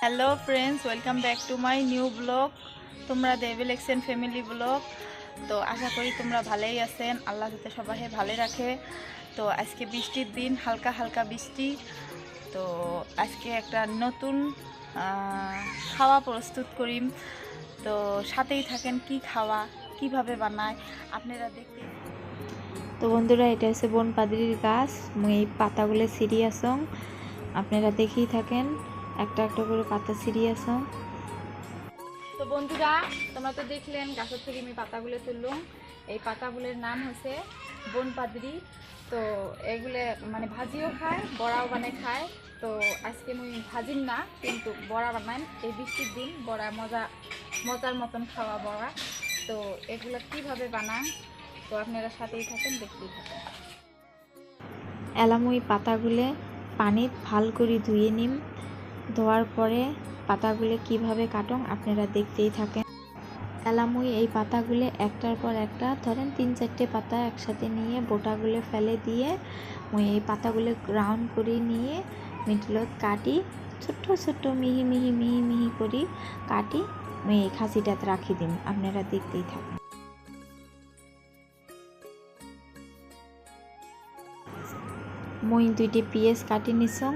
Hello friends, welcome back to my new blog. তোমরা দেবেল এক্সেন family blog. তো আশা করি তোমরা ভালোই আছেন, আল্লাহ যাতে সবাই ভালো রাখে। তো আজকে বৃষ্টির দিন, হালকা হালকা বৃষ্টি। তো আজকে একটা নতুন খাওয়া প্রস্তুত করি। তো সাথেই থাকেন, কি খাওয়া কিভাবে বানায় আপনারা দেখতে। তো বন্ধুরা, এটা হচ্ছে বনপাদ্রির গাছ। মুই এই পাতাগুলো সিরিয়াসং আপনারা দেখেই থাকেন, একটা একটা করে পাতা সিরিয়াসং। তো বন্ধুরা, তোমরা তো দেখলেন গাছের থেকে আমি পাতাগুলো তুললাম। এই পাতাগুলোর নাম হচ্ছে বনপাদ্রি। তো এগুলো মানে ভাজিও খায়, বড়াও বানায় খায়। তো আজকে আমি ভাজিম না, কিন্তু বড়া বানাই। এই বৃষ্টির দিন বড়া মজার মতন খাওয়া বড়া। তো এগুলো কিভাবে বানান, তো আপনারা সাথেই থাকেন, দেখতেই থাকেন। এলাম ওই পাতাগুলো পানিত ভাল করে ধুয়ে নিম। ধোয়ার পরে পাতাগুলো কিভাবে কাটং আপনারা দেখতেই থাকেন। এলামুই এই পাতাগুলো একটার পর একটা ধরেন 3-4টে পাতা একসাথে নিয়ে বোটাগুলো ফেলে দিয়ে মুই এই পাতাগুলো গ্রাউন্ড করে নিয়ে মিডলত কাটি, ছোট্ট ছোট্ট মিহি মিহি মিহি মিহি করি কাটি। মুই এই খাসিটাতে রাখি দিন, আপনারা দেখতেই থাকেন। মুই 2টি পেঁয়াজ কাটি নিছং,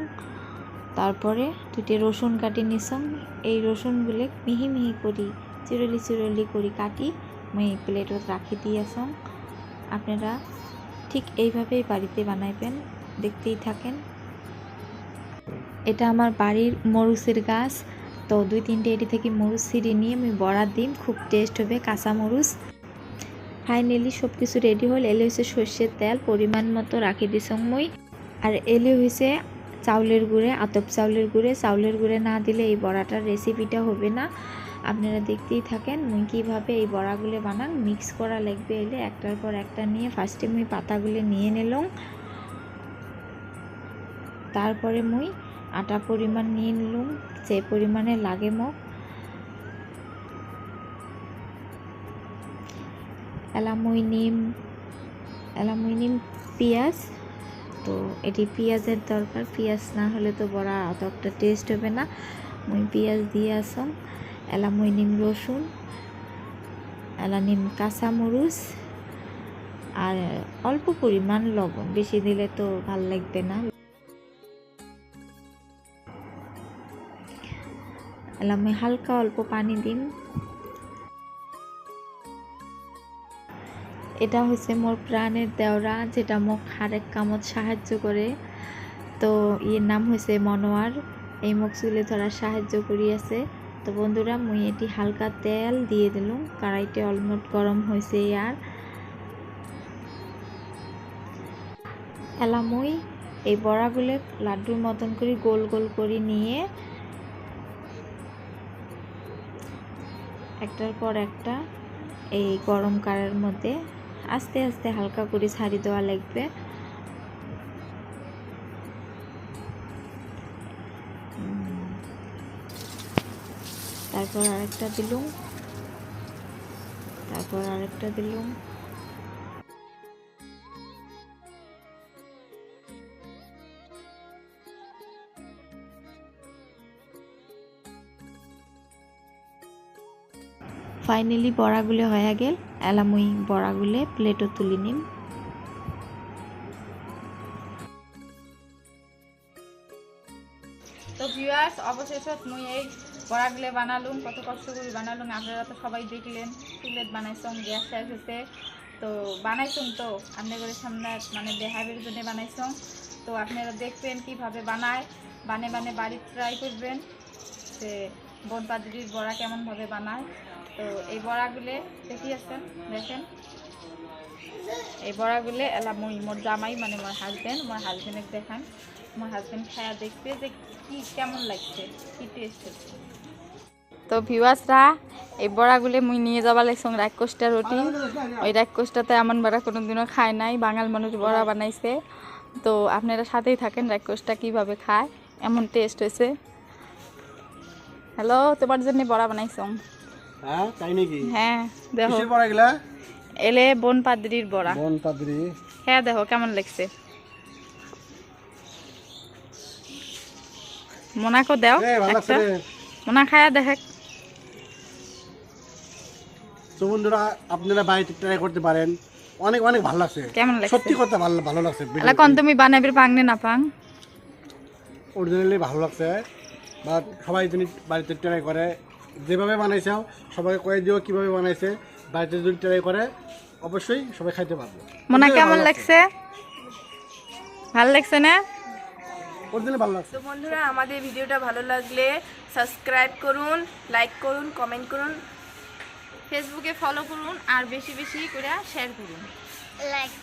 তারপরে 2টি রসুন কাটি নিছং। এই রসুনগুলো মিহি মিহি করি চিরলি চিরলি করি কাটি মুই প্লেটত রাখি দিয়েছং। আপনারা ঠিক এইভাবেই বাড়িতে বানাইবেন, দেখতেই থাকেন। এটা আমার বাড়ির মরুচের গাছ। তো 2-3টে এটি থেকে মরুচ ছিঁড়ে নিয়ে আমি বড়া দিম, খুব টেস্ট হবে কাঁচা মরুচ। ফাইনালি সব কিছু রেডি হল। এলে হয়েছে সর্ষের তেল পরিমাণ মতো রাখি দিছং মুই। আর এলে হয়েছে চাউলের গুঁড়ে, আতপ চাউলের গুঁড়ে। চাউলের গুঁড়ে না দিলে এই বড়াটার রেসিপিটা হবে না। আপনারা দেখতেই থাকেন মুই কীভাবে এই বড়াগুলো বানান। মিক্স করা লাগবে। এলে একটার পর একটা নিয়ে ফার্স্টে মুই পাতাগুলো নিয়ে নিলাম, তারপরে মুই আটা পরিমাণ নিয়ে নিলাম যে পরিমাণে লাগে মোক। এলামুই নিম পেঁয়াজ। তো এটি পেঁয়াজের দরকার, পেঁয়াজ না হলে তো বড়া অতটা টেস্ট হবে না। মুই পেঁয়াজ দিয়ে আসম। এলামুই নিম রসুন, এলা নিম কাঁচামরিচ, আর অল্প পরিমাণ লবণ, বেশি দিলে তো ভাল লাগবে না। এলামুই হালকা অল্প পানি দিম। এটা হচ্ছে মোর প্রাণের দেওরা, যেটা মোক হারেক কামত সাহায্য করে। তো এর নাম হয়েছে মনোয়ার। এই মোক চুলে ধরার সাহায্য করিয়াছে। তো বন্ধুরা, মুই এটি হালকা তেল দিয়ে দিলাম, কড়াইতে অলমোস্ট গরম হয়েছে। আর এলামুই এই বড়াগুলো লাড্ডুর মতন করে গোল গোল করে নিয়ে একটার পর একটা এই গরম কড়াইয়ের মধ্যে আস্তে আস্তে হালকা করে ছাড়ি দেওয়া লাগবে। তারপর আরেকটা দিলুম, তারপর আরেকটা দিলুম। ফাইনালি বড়াগুলো হয়ে গেল। এলামুই বড়াগুলো প্লেটও তুলি নিম। তো ভিউয়ার্স, অবশেষে মুই এই বড়াগুলো বানালুম। কত কষ্ট করে বানালুম, আপনারা তো সবাই দেখলেন। প্লেট বানাইছম, গ্যাস শেষ হয়েছে। তো বানাইছম, তো আপনাদের সামনে মানে দেখাবের জন্য বানাইছম। তো আপনারা দেখবেন কিভাবে বানায়, বানে বাড়ি ট্রাই করবেন যে বনপাদ্রির বড়া কেমনভাবে বানায়। তো এই বড়াগুলো দেখিয়েছেন, দেখেন এই বড়াগুলো এলা মোর জামাই মানে মোর হাজবেন্ডকে দেখান। আমার হাজবেন্ড খায়া দেখবে যে কি কেমন লাগছে, কি টেস্ট হচ্ছে। তো ভিউয়ার্সরা, এই বড়াগুলো মুই নিয়ে যাবা লাগছং রাক্ষসটা রুটি। ওই রাক্ষসটাতে এমন বড়া কোনোদিনও খায় নাই, বাঙাল মানুষ বড়া বানাইছে। তো আপনারা সাথেই থাকেন, রাক্ষসটা কিভাবে খায়, এমন টেস্ট হয়েছে। হ্যালো, তোমার জন্য বড়া বানাইছং। হ্যাঁ, তাই নাকি? হ্যাঁ, দেখো কিসের বড়া এগুলা? এলে বনপাদ্রির বড়া। বনপাদ্রি। হ্যাঁ, দেখো কেমন লাগছে। মোনাকো দাও ভালো লাগছে একটা। রে। মোনা খায়া দেখে। তো বন্ধুরা আপনারা বাড়িতে ট্রাই করতে পারেন, অনেক অনেক ভালো লাগছে, কেমন লাগছে? সত্যি কথা ভালো ভালো লাগছে, এলা কোন তুমি বানাবির পাংনে না পাং? অরিজিনালি ভালো লাগছে। বা সবাই যদি বাড়িতে ট্রাই করে, যেভাবে বানাইছে সবাইকে কয়ে দিও কীভাবে বানাইছে, বাড়িতে যদি ট্রাই করে অবশ্যই সবাই খাইতে পারবে। মোনা কেমন লাগছে? ভালো লাগছে না? অরিজিনালি ভালো লাগছে। তো বন্ধুরা, আমাদের ভিডিওটা ভালো লাগলে সাবস্ক্রাইব করুন, লাইক করুন, কমেন্ট করুন, ফেসবুকে ফলো করুন আর বেশি বেশি করে শেয়ার করুন। লাইক